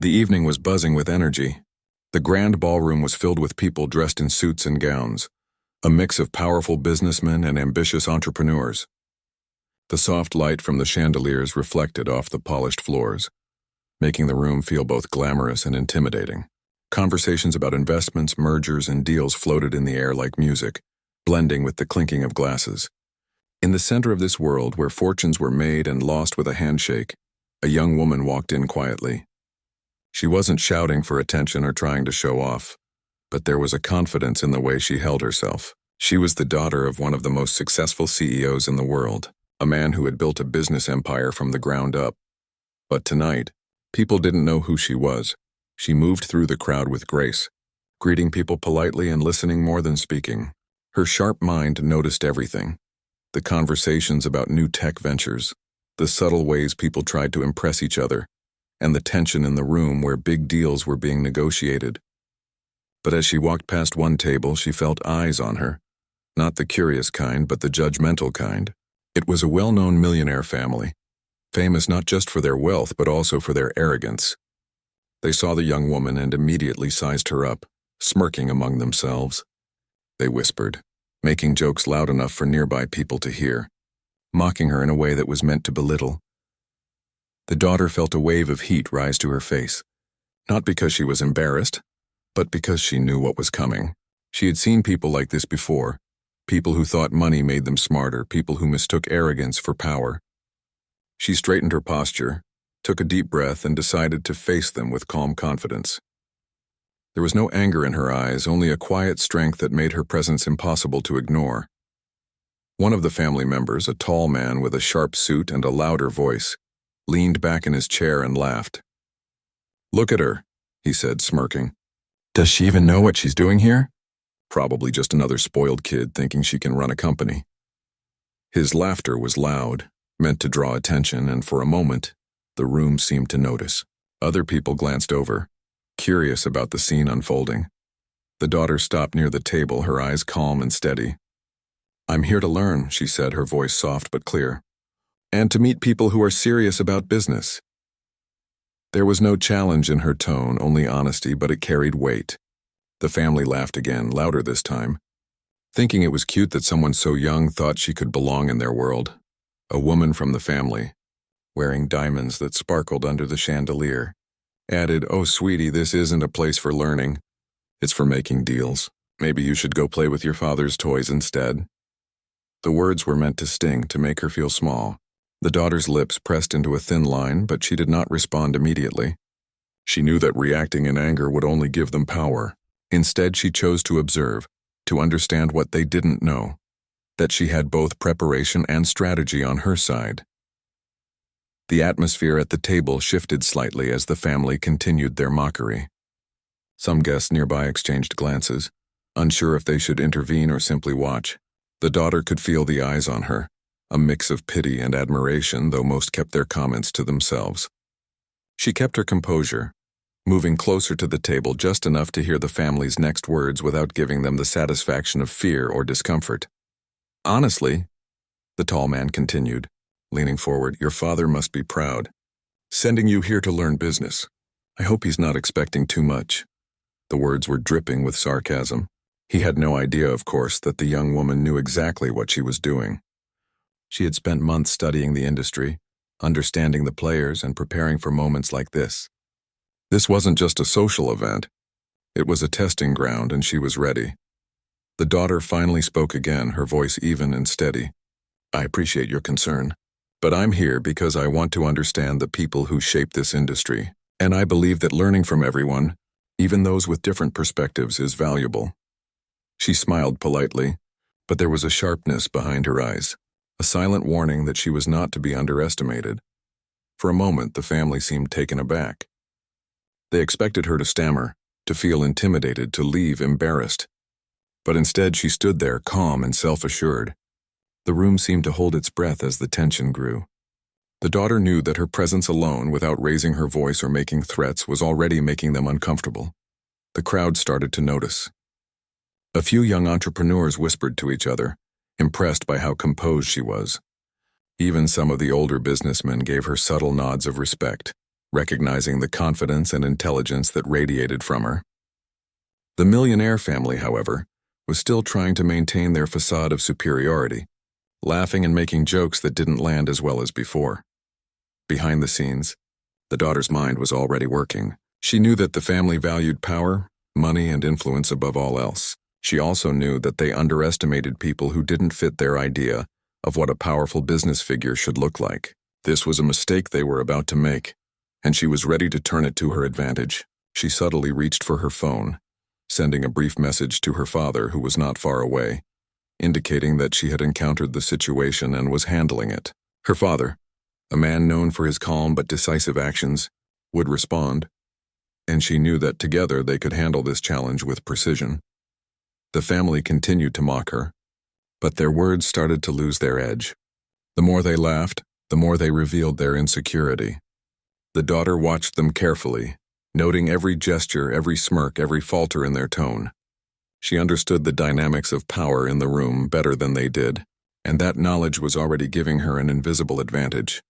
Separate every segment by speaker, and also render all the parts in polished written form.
Speaker 1: The evening was buzzing with energy. The grand ballroom was filled with people dressed in suits and gowns, a mix of powerful businessmen and ambitious entrepreneurs. The soft light from the chandeliers reflected off the polished floors, making the room feel both glamorous and intimidating. Conversations about investments, mergers, and deals floated in the air like music, blending with the clinking of glasses. In the center of this world, where fortunes were made and lost with a handshake, a young woman walked in quietly. She wasn't shouting for attention or trying to show off, but there was a confidence in the way she held herself. She was the daughter of one of the most successful CEOs in the world, a man who had built a business empire from the ground up. But tonight, people didn't know who she was. She moved through the crowd with grace, greeting people politely and listening more than speaking. Her sharp mind noticed everything: the conversations about new tech ventures, the subtle ways people tried to impress each other, and the tension in the room where big deals were being negotiated. But as she walked past one table, she felt eyes on her. Not the curious kind, but the judgmental kind. It was a well-known millionaire family, famous not just for their wealth, but also for their arrogance. They saw the young woman and immediately sized her up, smirking among themselves. They whispered, making jokes loud enough for nearby people to hear, mocking her in a way that was meant to belittle. The daughter felt a wave of heat rise to her face, not because she was embarrassed, but because she knew what was coming. She had seen people like this before, people who thought money made them smarter, people who mistook arrogance for power. She straightened her posture, took a deep breath, and decided to face them with calm confidence. There was no anger in her eyes, only a quiet strength that made her presence impossible to ignore. One of the family members, a tall man with a sharp suit and a louder voice, leaned back in his chair and laughed. "Look at her," he said, smirking. "Does she even know what she's doing here? Probably just another spoiled kid thinking she can run a company." His laughter was loud, meant to draw attention, and for a moment, the room seemed to notice. Other people glanced over, curious about the scene unfolding. The daughter stopped near the table, her eyes calm and steady. "I'm here to learn," she said, her voice soft but clear, "and to meet people who are serious about business." There was no challenge in her tone, only honesty, but it carried weight. The family laughed again, louder this time, thinking it was cute that someone so young thought she could belong in their world. A woman from the family, wearing diamonds that sparkled under the chandelier, added, "Oh, sweetie, this isn't a place for learning. It's for making deals. Maybe you should go play with your father's toys instead." The words were meant to sting, to make her feel small. The daughter's lips pressed into a thin line, but she did not respond immediately. She knew that reacting in anger would only give them power. Instead, she chose to observe, to understand what they didn't know, that she had both preparation and strategy on her side. The atmosphere at the table shifted slightly as the family continued their mockery. Some guests nearby exchanged glances, unsure if they should intervene or simply watch. The daughter could feel the eyes on her, a mix of pity and admiration, though most kept their comments to themselves. She kept her composure, moving closer to the table just enough to hear the family's next words without giving them the satisfaction of fear or discomfort. "Honestly," the tall man continued, leaning forward, "your father must be proud. Sending you here to learn business. I hope he's not expecting too much." The words were dripping with sarcasm. He had no idea, of course, that the young woman knew exactly what she was doing. She had spent months studying the industry, understanding the players, and preparing for moments like this. This wasn't just a social event. It was a testing ground, and she was ready. The daughter finally spoke again, her voice even and steady. "I appreciate your concern, but I'm here because I want to understand the people who shape this industry, and I believe that learning from everyone, even those with different perspectives, is valuable." She smiled politely, but there was a sharpness behind her eyes, a silent warning that she was not to be underestimated. For a moment, the family seemed taken aback. They expected her to stammer, to feel intimidated, to leave embarrassed. But instead, she stood there, calm and self-assured. The room seemed to hold its breath as the tension grew. The daughter knew that her presence alone, without raising her voice or making threats, was already making them uncomfortable. The crowd started to notice. A few young entrepreneurs whispered to each other, impressed by how composed she was. Even some of the older businessmen gave her subtle nods of respect, recognizing the confidence and intelligence that radiated from her. The Millionaire family, however, was still trying to maintain their facade of superiority, laughing and making jokes that didn't land as well as before. Behind the scenes, the daughter's mind was already working. She knew that the family valued power, money, and influence above all else. She also knew that they underestimated people who didn't fit their idea of what a powerful business figure should look like. This was a mistake they were about to make, and she was ready to turn it to her advantage. She subtly reached for her phone, sending a brief message to her father, who was not far away, indicating that she had encountered the situation and was handling it. Her father, a man known for his calm but decisive actions, would respond, and she knew that together they could handle this challenge with precision. The family continued to mock her, but their words started to lose their edge. The more they laughed, the more they revealed their insecurity. The daughter watched them carefully, noting every gesture, every smirk, every falter in their tone. She understood the dynamics of power in the room better than they did, and that knowledge was already giving her an invisible advantage.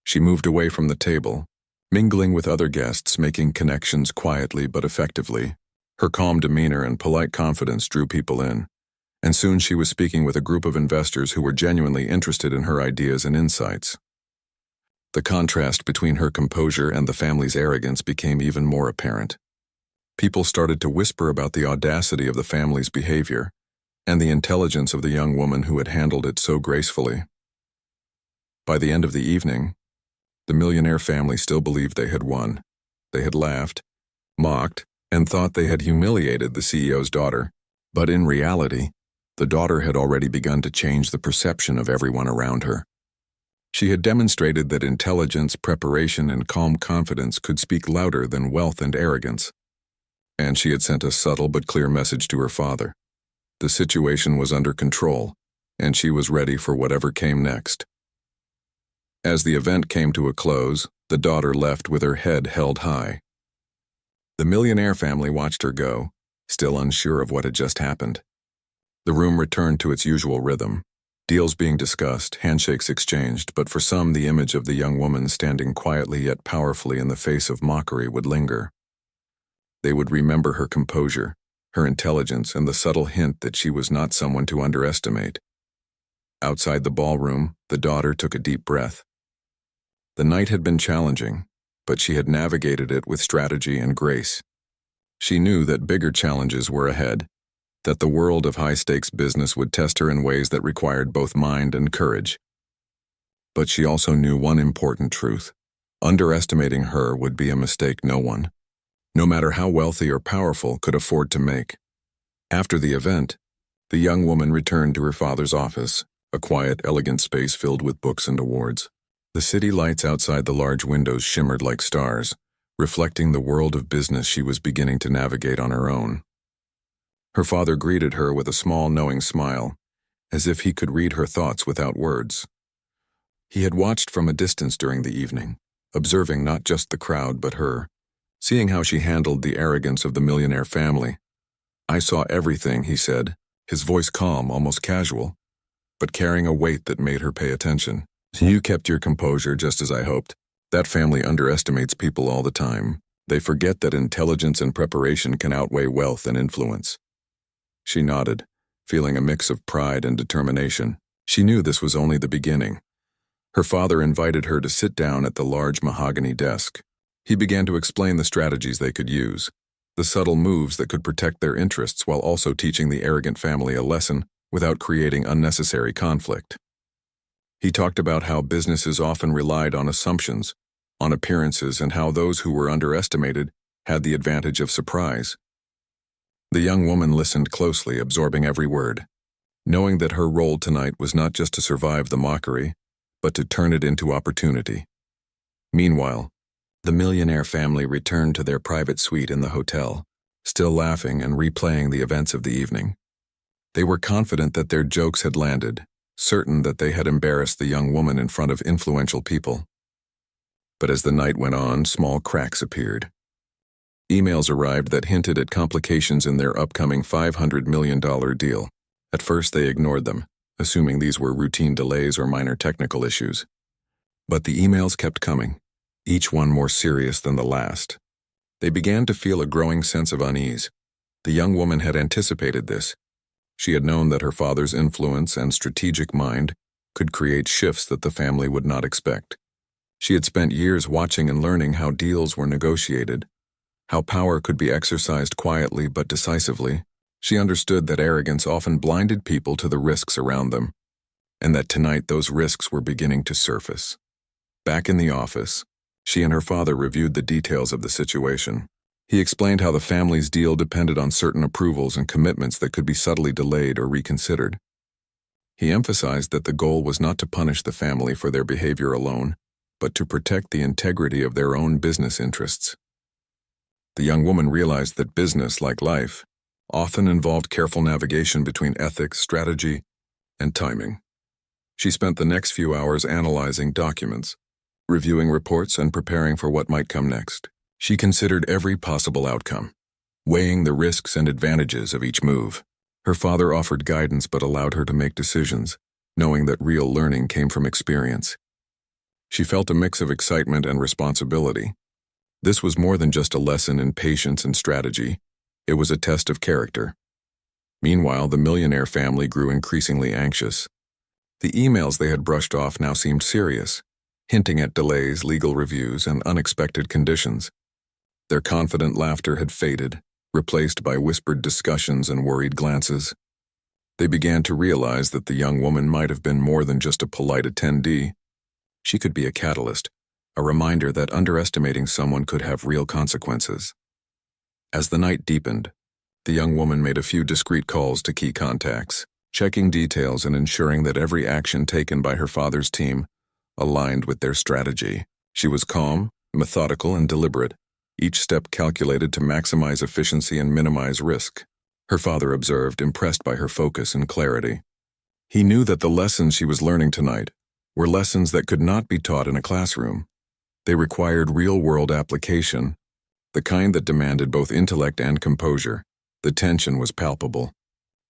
Speaker 1: She moved away from the table, mingling with other guests, making connections quietly but effectively. Her calm demeanor and polite confidence drew people in, and soon she was speaking with a group of investors who were genuinely interested in her ideas and insights. The contrast between her composure and the family's arrogance became even more apparent. People started to whisper about the audacity of the family's behavior and the intelligence of the young woman who had handled it so gracefully. By the end of the evening, the Millionaire family still believed they had won. They had laughed, mocked, and thought they had humiliated the CEO's daughter. But in reality, the daughter had already begun to change the perception of everyone around her. She had demonstrated that intelligence, preparation, and calm confidence could speak louder than wealth and arrogance. And she had sent a subtle but clear message to her father. The situation was under control, and she was ready for whatever came next. As the event came to a close, the daughter left with her head held high. The Millionaire family watched her go, still unsure of what had just happened. The room returned to its usual rhythm. Deals being discussed, handshakes exchanged, but for some the image of the young woman standing quietly yet powerfully in the face of mockery would linger. They would remember her composure, her intelligence, and the subtle hint that she was not someone to underestimate. Outside the ballroom, the daughter took a deep breath. The night had been challenging, but she had navigated it with strategy and grace. She knew that bigger challenges were ahead, that the world of high-stakes business would test her in ways that required both mind and courage. But she also knew one important truth. Underestimating her would be a mistake no one, no matter how wealthy or powerful, could afford to make. After the event, the young woman returned to her father's office, a quiet, elegant space filled with books and awards. The city lights outside the large windows shimmered like stars, reflecting the world of business she was beginning to navigate on her own. Her father greeted her with a small, knowing smile, as if he could read her thoughts without words. He had watched from a distance during the evening, observing not just the crowd but her, seeing how she handled the arrogance of the Millionaire family. "I saw everything," he said, his voice calm, almost casual, but carrying a weight that made her pay attention. "You kept your composure just as I hoped. That family underestimates people all the time. They forget that intelligence and preparation can outweigh wealth and influence." She nodded, feeling a mix of pride and determination. She knew this was only the beginning. Her father invited her to sit down at the large mahogany desk. He began to explain the strategies they could use, the subtle moves that could protect their interests while also teaching the arrogant family a lesson without creating unnecessary conflict. He talked about how businesses often relied on assumptions, on appearances, and how those who were underestimated had the advantage of surprise. The young woman listened closely, absorbing every word, knowing that her role tonight was not just to survive the mockery, but to turn it into opportunity. Meanwhile, the Millionaire family returned to their private suite in the hotel, still laughing and replaying the events of the evening. They were confident that their jokes had landed, certain that they had embarrassed the young woman in front of influential people. But as the night went on, small cracks appeared. Emails arrived that hinted at complications in their upcoming $500 million deal. At first they ignored them, assuming these were routine delays or minor technical issues. But the emails kept coming, each one more serious than the last. They began to feel a growing sense of unease. The young woman had anticipated this. She had known that her father's influence and strategic mind could create shifts that the family would not expect. She had spent years watching and learning how deals were negotiated, how power could be exercised quietly but decisively. She understood that arrogance often blinded people to the risks around them, and that tonight those risks were beginning to surface. Back in the office, she and her father reviewed the details of the situation. He explained how the family's deal depended on certain approvals and commitments that could be subtly delayed or reconsidered. He emphasized that the goal was not to punish the family for their behavior alone, but to protect the integrity of their own business interests. The young woman realized that business, like life, often involved careful navigation between ethics, strategy, and timing. She spent the next few hours analyzing documents, reviewing reports, and preparing for what might come next. She considered every possible outcome, weighing the risks and advantages of each move. Her father offered guidance but allowed her to make decisions, knowing that real learning came from experience. She felt a mix of excitement and responsibility. This was more than just a lesson in patience and strategy. It was a test of character. Meanwhile, the Millionaire family grew increasingly anxious. The emails they had brushed off now seemed serious, hinting at delays, legal reviews, and unexpected conditions. Their confident laughter had faded, replaced by whispered discussions and worried glances. They began to realize that the young woman might have been more than just a polite attendee. She could be a catalyst, a reminder that underestimating someone could have real consequences. As the night deepened, the young woman made a few discreet calls to key contacts, checking details and ensuring that every action taken by her father's team aligned with their strategy. She was calm, methodical, and deliberate, each step calculated to maximize efficiency and minimize risk. Her father observed, impressed by her focus and clarity. He knew that the lessons she was learning tonight were lessons that could not be taught in a classroom. They required real-world application, the kind that demanded both intellect and composure. The tension was palpable.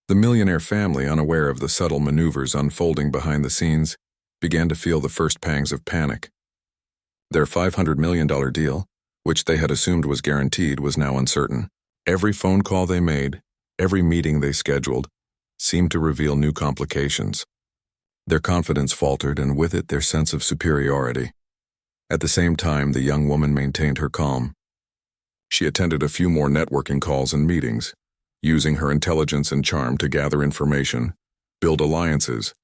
Speaker 1: The Millionaire family, unaware of the subtle maneuvers unfolding behind the scenes, began to feel the first pangs of panic. Their $500 million deal, which they had assumed was guaranteed, was now uncertain. Every phone call they made, every meeting they scheduled, seemed to reveal new complications. Their confidence faltered, and with it their sense of superiority. At the same time, the young woman maintained her calm. She attended a few more networking calls and meetings, using her intelligence and charm to gather information, build alliances,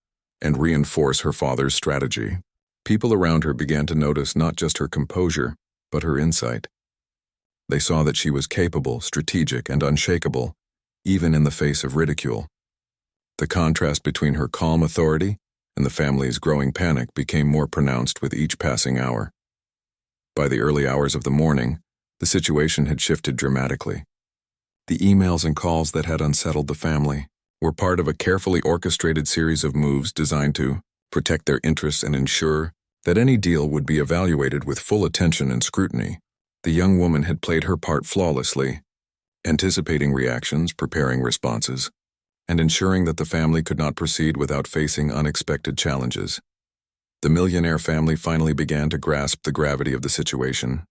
Speaker 1: and reinforce her father's strategy. People around her began to notice not just her composure, but her insight. They saw that she was capable, strategic, and unshakable, even in the face of ridicule. The contrast between her calm authority and the family's growing panic became more pronounced with each passing hour. By the early hours of the morning, the situation had shifted dramatically. The emails and calls that had unsettled the family were part of a carefully orchestrated series of moves designed to protect their interests and ensure that any deal would be evaluated with full attention and scrutiny. The young woman had played her part flawlessly, anticipating reactions, preparing responses, and ensuring that the family could not proceed without facing unexpected challenges. The Millionaire family finally began to grasp the gravity of the situation.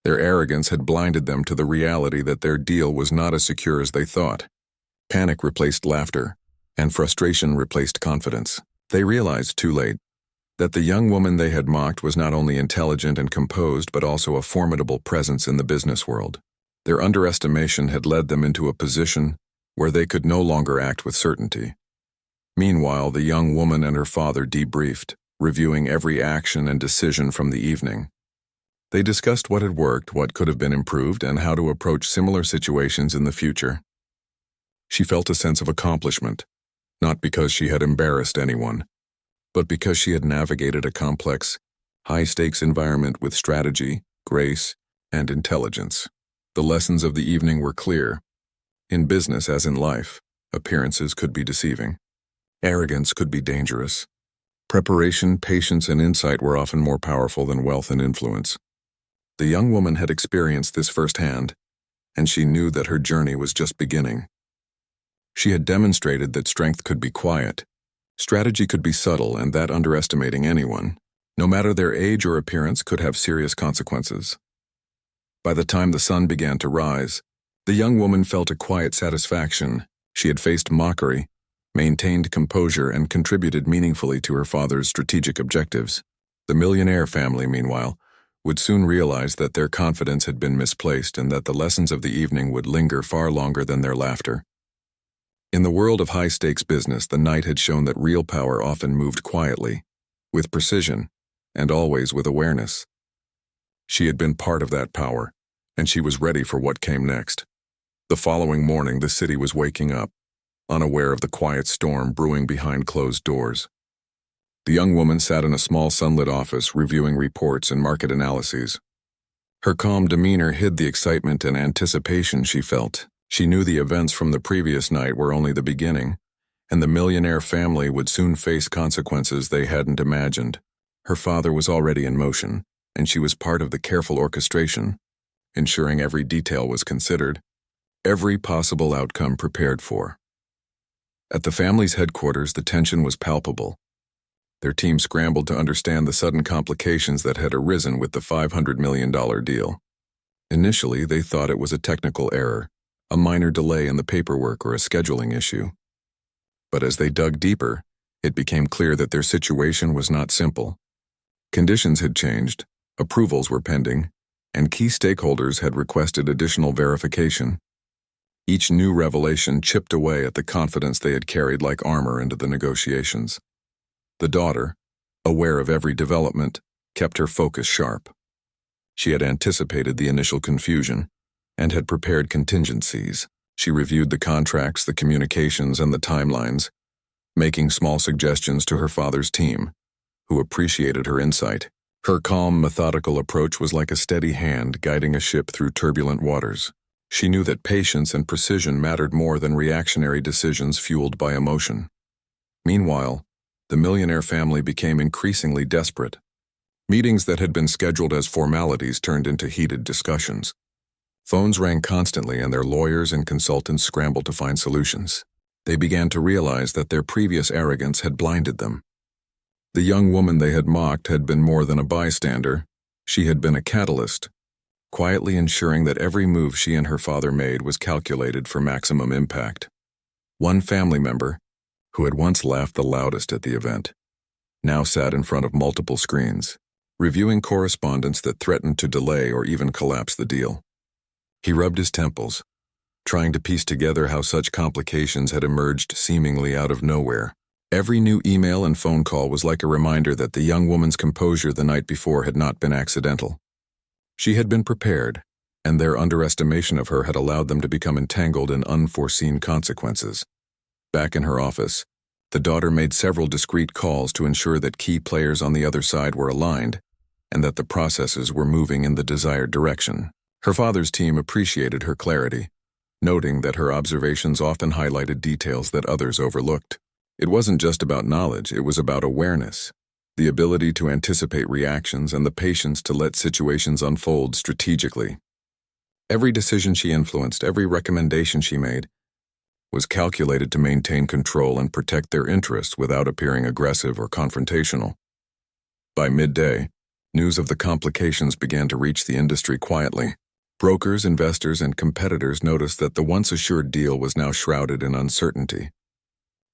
Speaker 1: Their arrogance had blinded them to the reality that their deal was not as secure as they thought. Panic replaced laughter, and frustration replaced confidence. They realized, too late, that the young woman they had mocked was not only intelligent and composed but also a formidable presence in the business world. Their underestimation had led them into a position where they could no longer act with certainty. Meanwhile, the young woman and her father debriefed, reviewing every action and decision from the evening. They discussed what had worked, what could have been improved, and how to approach similar situations in the future. She felt a sense of accomplishment, not because she had embarrassed anyone, but because she had navigated a complex, high-stakes environment with strategy, grace, and intelligence. The lessons of the evening were clear. In business, as in life, appearances could be deceiving. Arrogance could be dangerous. Preparation, patience, and insight were often more powerful than wealth and influence. The young woman had experienced this firsthand, and she knew that her journey was just beginning. She had demonstrated that strength could be quiet, strategy could be subtle, and that underestimating anyone, no matter their age or appearance, could have serious consequences. By the time the sun began to rise, the young woman felt a quiet satisfaction. She had faced mockery, maintained composure, and contributed meaningfully to her father's strategic objectives. The Millionaire family, meanwhile, would soon realize that their confidence had been misplaced and that the lessons of the evening would linger far longer than their laughter. In the world of high-stakes business, the night had shown that real power often moved quietly, with precision, and always with awareness. She had been part of that power, and she was ready for what came next. The following morning, the city was waking up, unaware of the quiet storm brewing behind closed doors. The young woman sat in a small sunlit office reviewing reports and market analyses. Her calm demeanor hid the excitement and anticipation she felt. She knew the events from the previous night were only the beginning, and the Millionaire family would soon face consequences they hadn't imagined. Her father was already in motion, and she was part of the careful orchestration, ensuring every detail was considered, every possible outcome prepared for. At the family's headquarters, the tension was palpable. Their team scrambled to understand the sudden complications that had arisen with the $500 million deal. Initially, they thought it was a technical error, a minor delay in the paperwork or a scheduling issue. But as they dug deeper, it became clear that their situation was not simple. Conditions had changed, approvals were pending, and key stakeholders had requested additional verification. Each new revelation chipped away at the confidence they had carried like armor into the negotiations. The daughter, aware of every development, kept her focus sharp. She had anticipated the initial confusion and had prepared contingencies. She reviewed the contracts, the communications, and the timelines, making small suggestions to her father's team, who appreciated her insight. Her calm, methodical approach was like a steady hand guiding a ship through turbulent waters. She knew that patience and precision mattered more than reactionary decisions fueled by emotion. Meanwhile, the Millionaire family became increasingly desperate. Meetings that had been scheduled as formalities turned into heated discussions. Phones rang constantly, and their lawyers and consultants scrambled to find solutions. They began to realize that their previous arrogance had blinded them. The young woman they had mocked had been more than a bystander. She had been a catalyst, quietly ensuring that every move she and her father made was calculated for maximum impact. One family member, who had once laughed the loudest at the event, now sat in front of multiple screens, reviewing correspondence that threatened to delay or even collapse the deal. He rubbed his temples, trying to piece together how such complications had emerged seemingly out of nowhere. Every new email and phone call was like a reminder that the young woman's composure the night before had not been accidental. She had been prepared, and their underestimation of her had allowed them to become entangled in unforeseen consequences. Back in her office, the daughter made several discreet calls to ensure that key players on the other side were aligned and that the processes were moving in the desired direction. Her father's team appreciated her clarity, noting that her observations often highlighted details that others overlooked. It wasn't just about knowledge, it was about awareness, the ability to anticipate reactions and the patience to let situations unfold strategically. Every decision she influenced, every recommendation she made, was calculated to maintain control and protect their interests without appearing aggressive or confrontational. By midday, news of the complications began to reach the industry quietly. Brokers, investors, and competitors noticed that the once assured deal was now shrouded in uncertainty.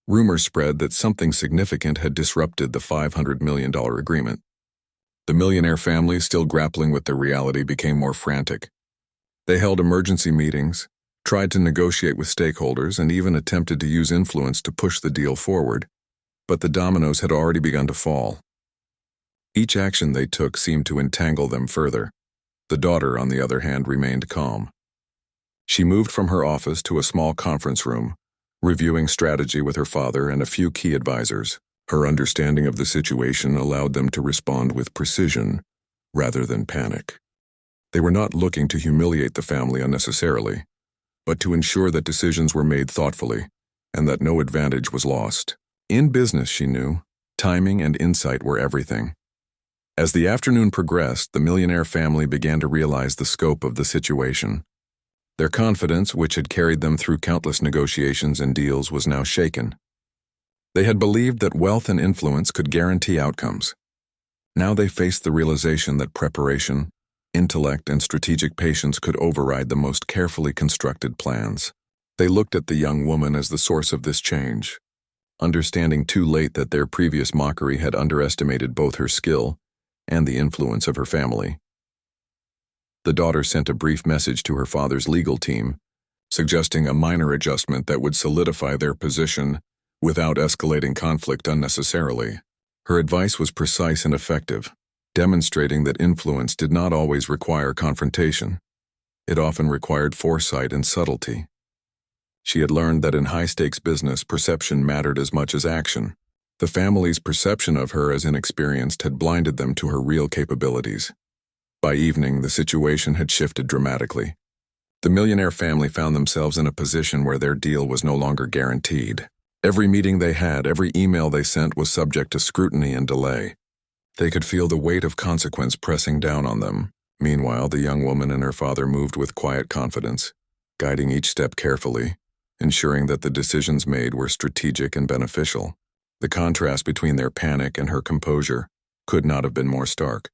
Speaker 1: Rumors spread that something significant had disrupted the $500 million agreement. The Millionaire family, still grappling with the reality, became more frantic. They held emergency meetings, tried to negotiate with stakeholders, and even attempted to use influence to push the deal forward, but the dominoes had already begun to fall. Each action they took seemed to entangle them further. The daughter, on the other hand, remained calm. She moved from her office to a small conference room, reviewing strategy with her father and a few key advisors. Her understanding of the situation allowed them to respond with precision rather than panic. They were not looking to humiliate the family unnecessarily, but to ensure that decisions were made thoughtfully and that no advantage was lost. In business, she knew, timing and insight were everything. As the afternoon progressed, the Millionaire family began to realize the scope of the situation. Their confidence, which had carried them through countless negotiations and deals, was now shaken. They had believed that wealth and influence could guarantee outcomes. Now they faced the realization that preparation, intellect, and strategic patience could override the most carefully constructed plans. They looked at the young woman as the source of this change, understanding too late that their previous mockery had underestimated both her skill and the influence of her family. The daughter sent a brief message to her father's legal team, suggesting a minor adjustment that would solidify their position without escalating conflict unnecessarily. Her advice was precise and effective, demonstrating that influence did not always require confrontation. It often required foresight and subtlety. She had learned that in high-stakes business, perception mattered as much as action. The family's perception of her as inexperienced had blinded them to her real capabilities. By evening, the situation had shifted dramatically. The Millionaire family found themselves in a position where their deal was no longer guaranteed. Every meeting they had, every email they sent was subject to scrutiny and delay. They could feel the weight of consequence pressing down on them. Meanwhile, the young woman and her father moved with quiet confidence, guiding each step carefully, ensuring that the decisions made were strategic and beneficial. The contrast between their panic and her composure could not have been more stark.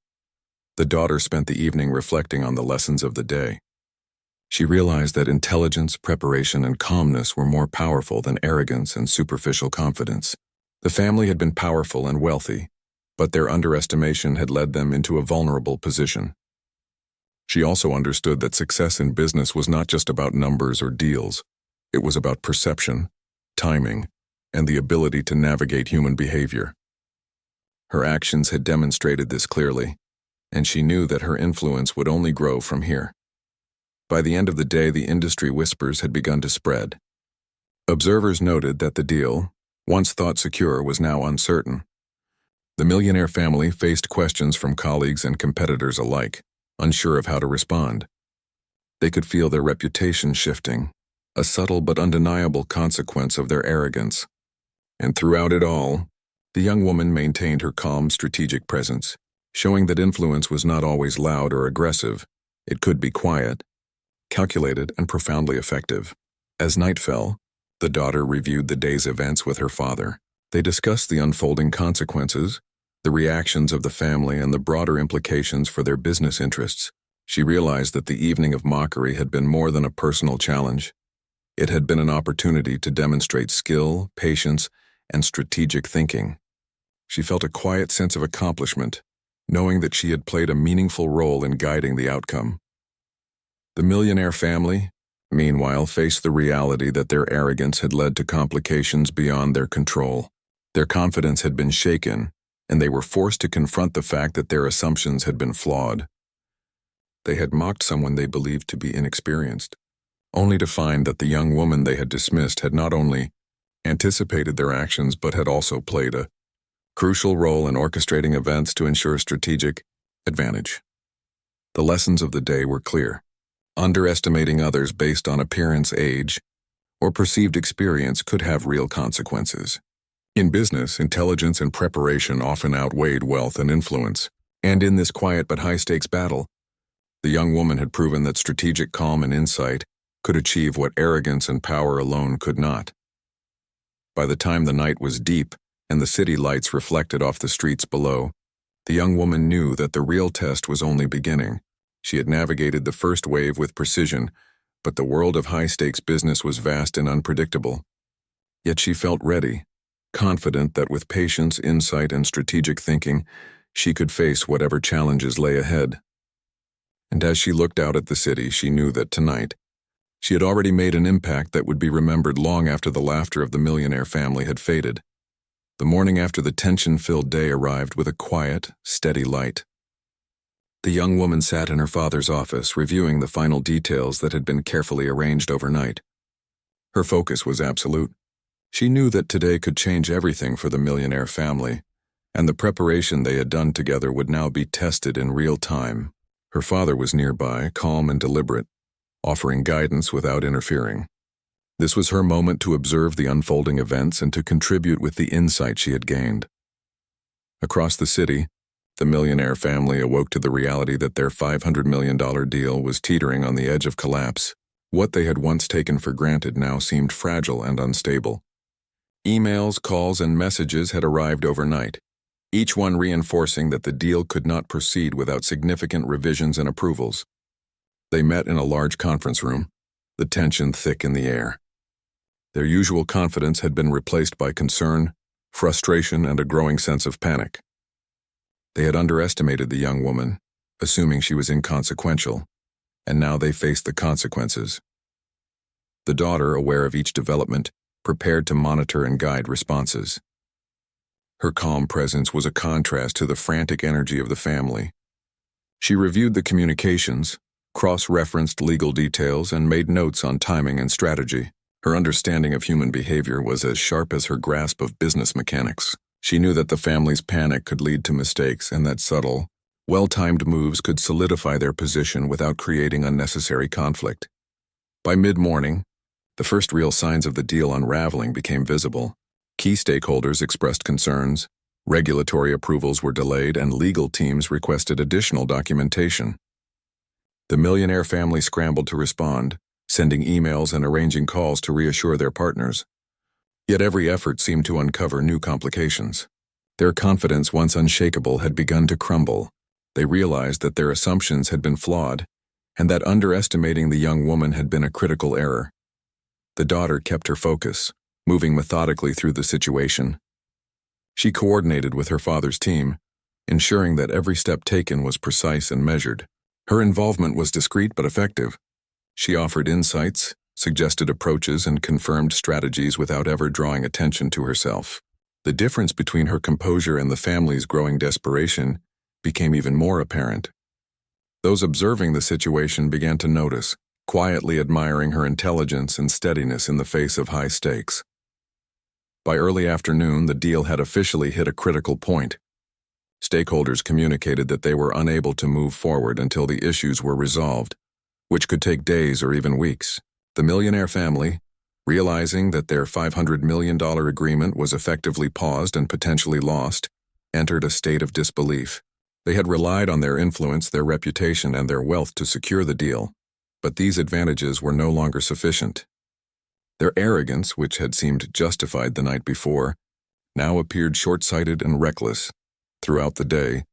Speaker 1: The daughter spent the evening reflecting on the lessons of the day. She realized that intelligence, preparation, and calmness were more powerful than arrogance and superficial confidence. The family had been powerful and wealthy, but their underestimation had led them into a vulnerable position. She also understood that success in business was not just about numbers or deals. It was about perception, timing, and the ability to navigate human behavior. Her actions had demonstrated this clearly, and she knew that her influence would only grow from here. By the end of the day, the industry whispers had begun to spread. Observers noted that the deal, once thought secure, was now uncertain. The Millionaire family faced questions from colleagues and competitors alike, unsure of how to respond. They could feel their reputation shifting, a subtle but undeniable consequence of their arrogance. And throughout it all, the young woman maintained her calm, strategic presence, showing that influence was not always loud or aggressive. It could be quiet, calculated, and profoundly effective. As night fell, the daughter reviewed the day's events with her father. They discussed the unfolding consequences, the reactions of the family, and the broader implications for their business interests. She realized that the evening of mockery had been more than a personal challenge. It had been an opportunity to demonstrate skill, patience, and strategic thinking. She felt a quiet sense of accomplishment, knowing that she had played a meaningful role in guiding the outcome. The Millionaire family, meanwhile, faced the reality that their arrogance had led to complications beyond their control. Their confidence had been shaken, and they were forced to confront the fact that their assumptions had been flawed. They had mocked someone they believed to be inexperienced, only to find that the young woman they had dismissed had not only anticipated their actions but had also played a crucial role in orchestrating events to ensure strategic advantage. The lessons of the day were clear. Underestimating others based on appearance, age, or perceived experience could have real consequences. In business, intelligence and preparation often outweighed wealth and influence, and in this quiet but high-stakes battle, the young woman had proven that strategic calm and insight could achieve what arrogance and power alone could not. By the time the night was deep and the city lights reflected off the streets below, the young woman knew that the real test was only beginning. She had navigated the first wave with precision, but the world of high-stakes business was vast and unpredictable. Yet she felt ready, confident that with patience, insight, and strategic thinking, she could face whatever challenges lay ahead. And as she looked out at the city, she knew that tonight, she had already made an impact that would be remembered long after the laughter of the Millionaire family had faded. The morning after the tension-filled day arrived with a quiet, steady light. The young woman sat in her father's office, reviewing the final details that had been carefully arranged overnight. Her focus was absolute. She knew that today could change everything for the Millionaire family, and the preparation they had done together would now be tested in real time. Her father was nearby, calm and deliberate, offering guidance without interfering. This was her moment to observe the unfolding events and to contribute with the insight she had gained. Across the city, the Millionaire family awoke to the reality that their $500 million deal was teetering on the edge of collapse. What they had once taken for granted now seemed fragile and unstable. Emails, calls, and messages had arrived overnight, each one reinforcing that the deal could not proceed without significant revisions and approvals. They met in a large conference room, the tension thick in the air. Their usual confidence had been replaced by concern, frustration, and a growing sense of panic. They had underestimated the young woman, assuming she was inconsequential, and now they faced the consequences. The daughter, aware of each development, prepared to monitor and guide responses. Her calm presence was a contrast to the frantic energy of the family. She reviewed the communications, cross-referenced legal details, and made notes on timing and strategy. Her understanding of human behavior was as sharp as her grasp of business mechanics. She knew that the family's panic could lead to mistakes and that subtle, well-timed moves could solidify their position without creating unnecessary conflict. By mid-morning, the first real signs of the deal unraveling became visible. Key stakeholders expressed concerns, regulatory approvals were delayed, and legal teams requested additional documentation. The Millionaire family scrambled to respond, sending emails and arranging calls to reassure their partners. Yet every effort seemed to uncover new complications. Their confidence, once unshakable, had begun to crumble. They realized that their assumptions had been flawed, and that underestimating the young woman had been a critical error. The daughter kept her focus, moving methodically through the situation. She coordinated with her father's team, ensuring that every step taken was precise and measured. Her involvement was discreet but effective. She offered insights, suggested approaches, and confirmed strategies without ever drawing attention to herself. The difference between her composure and the family's growing desperation became even more apparent. Those observing the situation began to notice, quietly admiring her intelligence and steadiness in the face of high stakes. By early afternoon, the deal had officially hit a critical point. Stakeholders communicated that they were unable to move forward until the issues were resolved, which could take days or even weeks. The Millionaire family, realizing that their $500 million agreement was effectively paused and potentially lost, entered a state of disbelief. They had relied on their influence, their reputation, and their wealth to secure the deal, but these advantages were no longer sufficient. Their arrogance, which had seemed justified the night before, now appeared short-sighted and reckless. Throughout the day,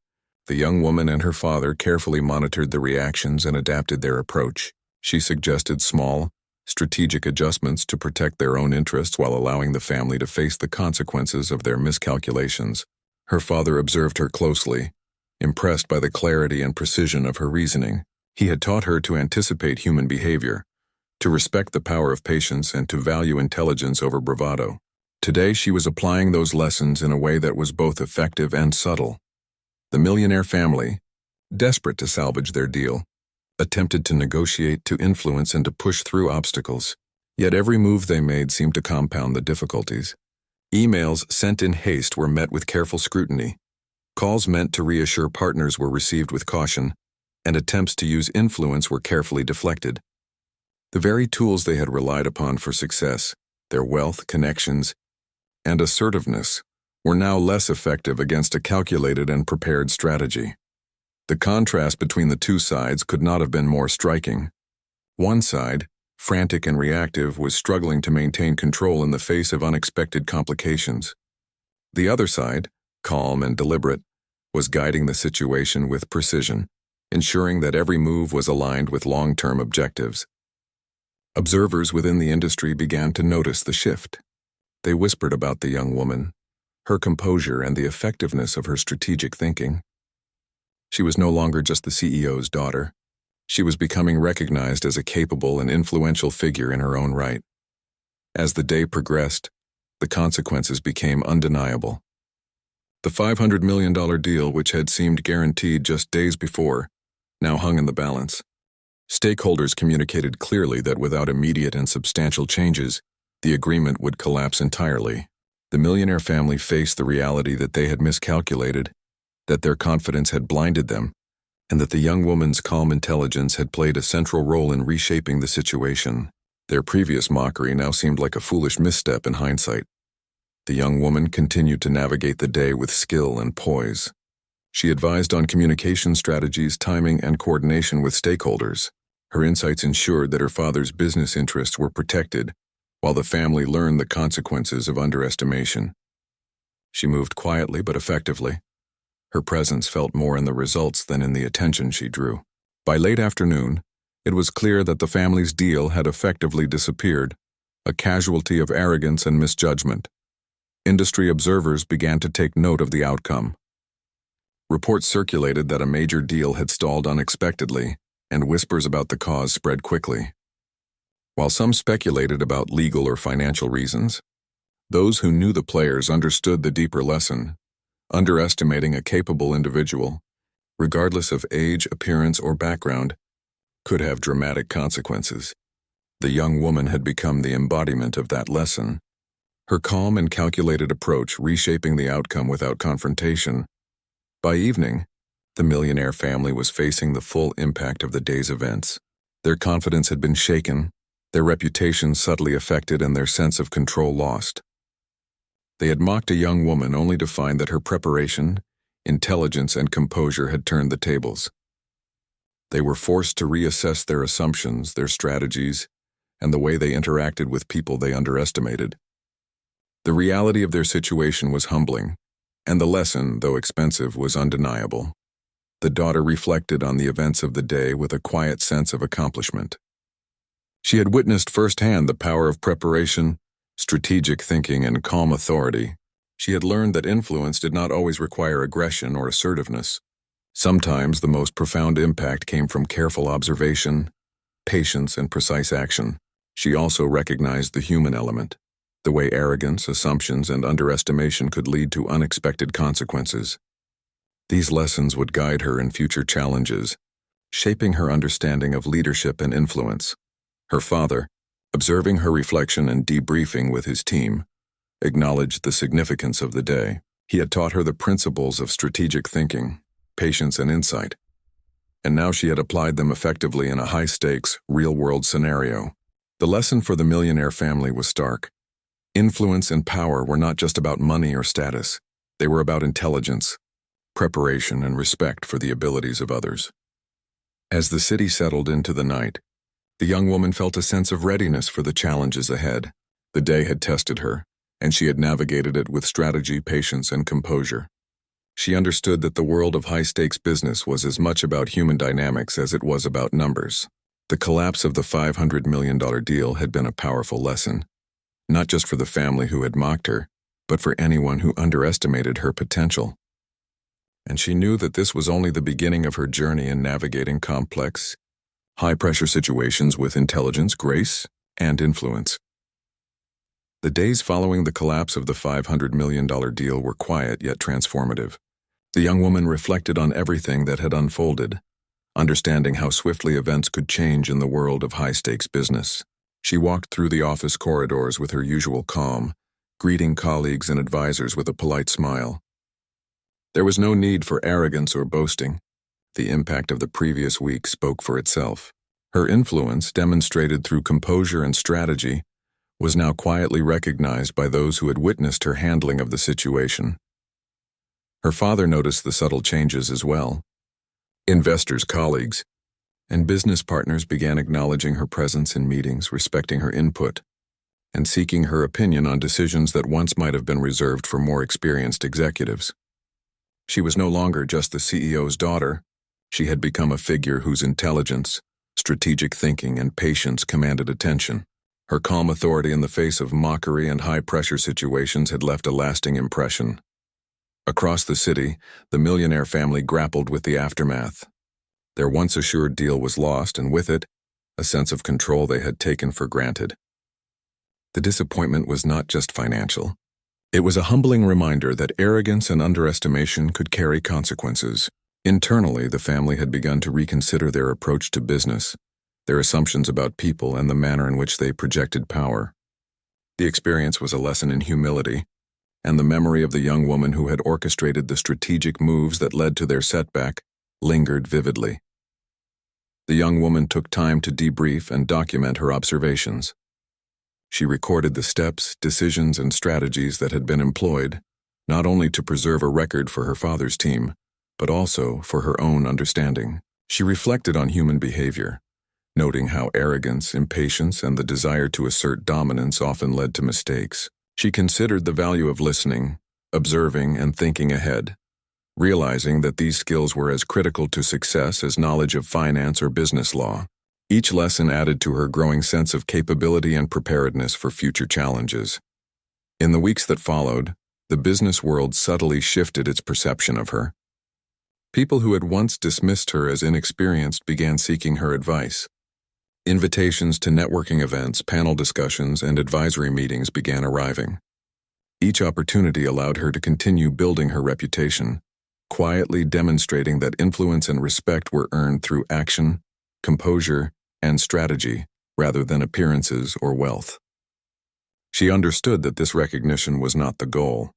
Speaker 1: the young woman and her father carefully monitored the reactions and adapted their approach. She suggested small, strategic adjustments to protect their own interests while allowing the family to face the consequences of their miscalculations. Her father observed her closely, impressed by the clarity and precision of her reasoning. He had taught her to anticipate human behavior, to respect the power of patience, and to value intelligence over bravado. Today she was applying those lessons in a way that was both effective and subtle. The Millionaire family, desperate to salvage their deal, attempted to negotiate, to influence, and to push through obstacles. Yet every move they made seemed to compound the difficulties. Emails sent in haste were met with careful scrutiny. Calls meant to reassure partners were received with caution, and attempts to use influence were carefully deflected. The very tools they had relied upon for success, their wealth, connections, and assertiveness, were now less effective against a calculated and prepared strategy. The contrast between the two sides could not have been more striking. One side, frantic and reactive, was struggling to maintain control in the face of unexpected complications. The other side, calm and deliberate, was guiding the situation with precision, ensuring that every move was aligned with long-term objectives. Observers within the industry began to notice the shift. They whispered about the young woman, her composure, and the effectiveness of her strategic thinking. She was no longer just the CEO's daughter. She was becoming recognized as a capable and influential figure in her own right. As the day progressed, the consequences became undeniable. The $500 million deal, which had seemed guaranteed just days before, now hung in the balance. Stakeholders communicated clearly that without immediate and substantial changes, the agreement would collapse entirely. The Millionaire family faced the reality that they had miscalculated, that their confidence had blinded them, and that the young woman's calm intelligence had played a central role in reshaping the situation. Their previous mockery now seemed like a foolish misstep in hindsight. The young woman continued to navigate the day with skill and poise. She advised on communication strategies, timing, and coordination with stakeholders. Her insights ensured that her father's business interests were protected, while the family learned the consequences of underestimation. She moved quietly but effectively. Her presence felt more in the results than in the attention she drew. By late afternoon, it was clear that the family's deal had effectively disappeared, a casualty of arrogance and misjudgment. Industry observers began to take note of the outcome. Reports circulated that a major deal had stalled unexpectedly, and whispers about the cause spread quickly. While some speculated about legal or financial reasons, those who knew the players understood the deeper lesson. Underestimating a capable individual, regardless of age, appearance, or background, could have dramatic consequences. The young woman had become the embodiment of that lesson, her calm and calculated approach reshaping the outcome without confrontation. By evening, the Millionaire family was facing the full impact of the day's events. Their confidence had been shaken, their reputation subtly affected, and their sense of control lost. They had mocked a young woman only to find that her preparation, intelligence, and composure had turned the tables. They were forced to reassess their assumptions, their strategies, and the way they interacted with people they underestimated. The reality of their situation was humbling, and the lesson, though expensive, was undeniable. The daughter reflected on the events of the day with a quiet sense of accomplishment. She had witnessed firsthand the power of preparation, strategic thinking, and calm authority. She had learned that influence did not always require aggression or assertiveness. Sometimes the most profound impact came from careful observation, patience, and precise action. She also recognized the human element, the way arrogance, assumptions, and underestimation could lead to unexpected consequences. These lessons would guide her in future challenges, shaping her understanding of leadership and influence. Her father, observing her reflection and debriefing with his team, acknowledged the significance of the day. He had taught her the principles of strategic thinking, patience, and insight, and now she had applied them effectively in a high-stakes, real-world scenario. The lesson for the Millionaire family was stark. Influence and power were not just about money or status. They were about intelligence, preparation, and respect for the abilities of others. As the city settled into the night, the young woman felt a sense of readiness for the challenges ahead. The day had tested her, and she had navigated it with strategy, patience, and composure. She understood that the world of high-stakes business was as much about human dynamics as it was about numbers. The collapse of the $500 million deal had been a powerful lesson, not just for the family who had mocked her, but for anyone who underestimated her potential. And she knew that this was only the beginning of her journey in navigating complex, high-pressure situations with intelligence, grace, and influence. The days following the collapse of the $500 million deal were quiet yet transformative. The young woman reflected on everything that had unfolded, understanding how swiftly events could change in the world of high-stakes business. She walked through the office corridors with her usual calm, greeting colleagues and advisors with a polite smile. There was no need for arrogance or boasting. The impact of the previous week spoke for itself. Her influence, demonstrated through composure and strategy, was now quietly recognized by those who had witnessed her handling of the situation. Her father noticed the subtle changes as well. Investors, colleagues, and business partners began acknowledging her presence in meetings, respecting her input, and seeking her opinion on decisions that once might have been reserved for more experienced executives. She was no longer just the CEO's daughter. She had become a figure whose intelligence, strategic thinking, and patience commanded attention. Her calm authority in the face of mockery and high-pressure situations had left a lasting impression. Across the city, the Millionaire family grappled with the aftermath. Their once assured deal was lost, and with it, a sense of control they had taken for granted. The disappointment was not just financial. It was a humbling reminder that arrogance and underestimation could carry consequences. Internally, the family had begun to reconsider their approach to business, their assumptions about people, and the manner in which they projected power. The experience was a lesson in humility, and the memory of the young woman who had orchestrated the strategic moves that led to their setback lingered vividly. The young woman took time to debrief and document her observations. She recorded the steps, decisions, and strategies that had been employed, not only to preserve a record for her father's team, but also for her own understanding. She reflected on human behavior, noting how arrogance, impatience, and the desire to assert dominance often led to mistakes. She considered the value of listening, observing, and thinking ahead, realizing that these skills were as critical to success as knowledge of finance or business law. Each lesson added to her growing sense of capability and preparedness for future challenges. In the weeks that followed, the business world subtly shifted its perception of her. People who had once dismissed her as inexperienced began seeking her advice. Invitations to networking events, panel discussions, and advisory meetings began arriving. Each opportunity allowed her to continue building her reputation, quietly demonstrating that influence and respect were earned through action, composure, and strategy, rather than appearances or wealth. She understood that this recognition was not the goal.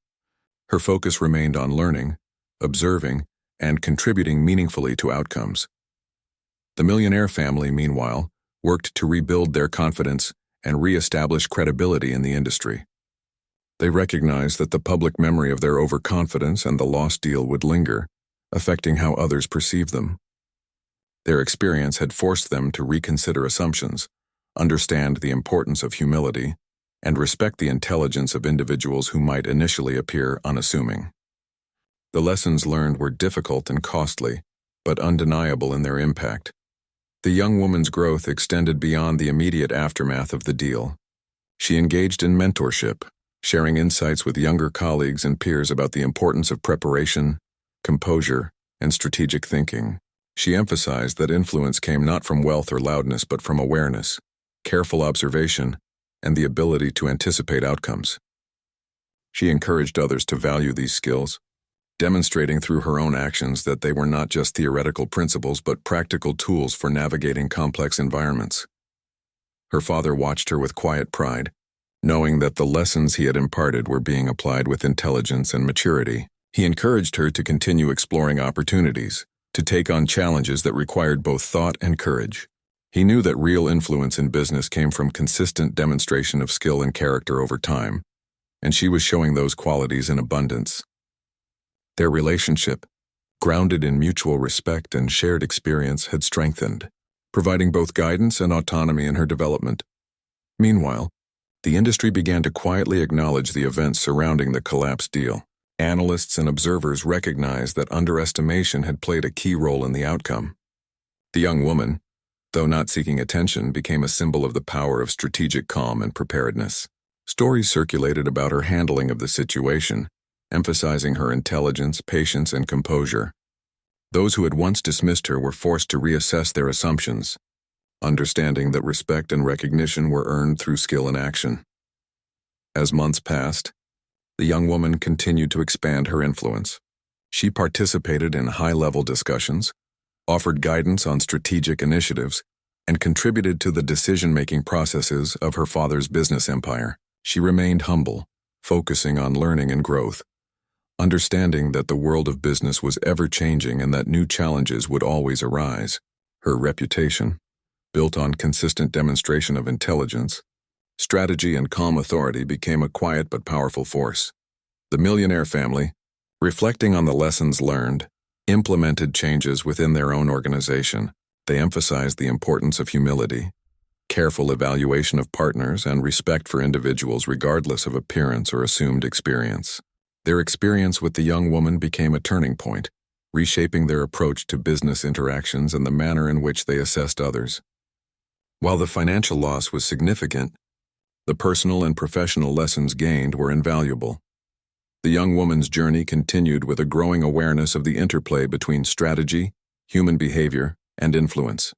Speaker 1: Her focus remained on learning, observing, and contributing meaningfully to outcomes. The Millionaire family, meanwhile, worked to rebuild their confidence and re-establish credibility in the industry. They recognized that the public memory of their overconfidence and the lost deal would linger, affecting how others perceive them. Their experience had forced them to reconsider assumptions, understand the importance of humility, and respect the intelligence of individuals who might initially appear unassuming. The lessons learned were difficult and costly, but undeniable in their impact. The young woman's growth extended beyond the immediate aftermath of the deal. She engaged in mentorship, sharing insights with younger colleagues and peers about the importance of preparation, composure, and strategic thinking. She emphasized that influence came not from wealth or loudness but from awareness, careful observation, and the ability to anticipate outcomes. She encouraged others to value these skills, demonstrating through her own actions that they were not just theoretical principles but practical tools for navigating complex environments. Her father watched her with quiet pride, knowing that the lessons he had imparted were being applied with intelligence and maturity. He encouraged her to continue exploring opportunities, to take on challenges that required both thought and courage. He knew that real influence in business came from consistent demonstration of skill and character over time, and she was showing those qualities in abundance. Their relationship, grounded in mutual respect and shared experience, had strengthened, providing both guidance and autonomy in her development. Meanwhile, the industry began to quietly acknowledge the events surrounding the collapsed deal. Analysts and observers recognized that underestimation had played a key role in the outcome. The young woman, though not seeking attention, became a symbol of the power of strategic calm and preparedness. Stories circulated about her handling of the situation, emphasizing her intelligence, patience, and composure. Those who had once dismissed her were forced to reassess their assumptions, understanding that respect and recognition were earned through skill and action. As months passed, the young woman continued to expand her influence. She participated in high-level discussions, offered guidance on strategic initiatives, and contributed to the decision-making processes of her father's business empire. She remained humble, focusing on learning and growth, understanding that the world of business was ever-changing and that new challenges would always arise. Her reputation, built on consistent demonstration of intelligence, strategy, and calm authority, became a quiet but powerful force. The Millionaire family, reflecting on the lessons learned, implemented changes within their own organization. They emphasized the importance of humility, careful evaluation of partners, and respect for individuals regardless of appearance or assumed experience. Their experience with the young woman became a turning point, reshaping their approach to business interactions and the manner in which they assessed others. While the financial loss was significant, the personal and professional lessons gained were invaluable. The young woman's journey continued with a growing awareness of the interplay between strategy, human behavior, and influence.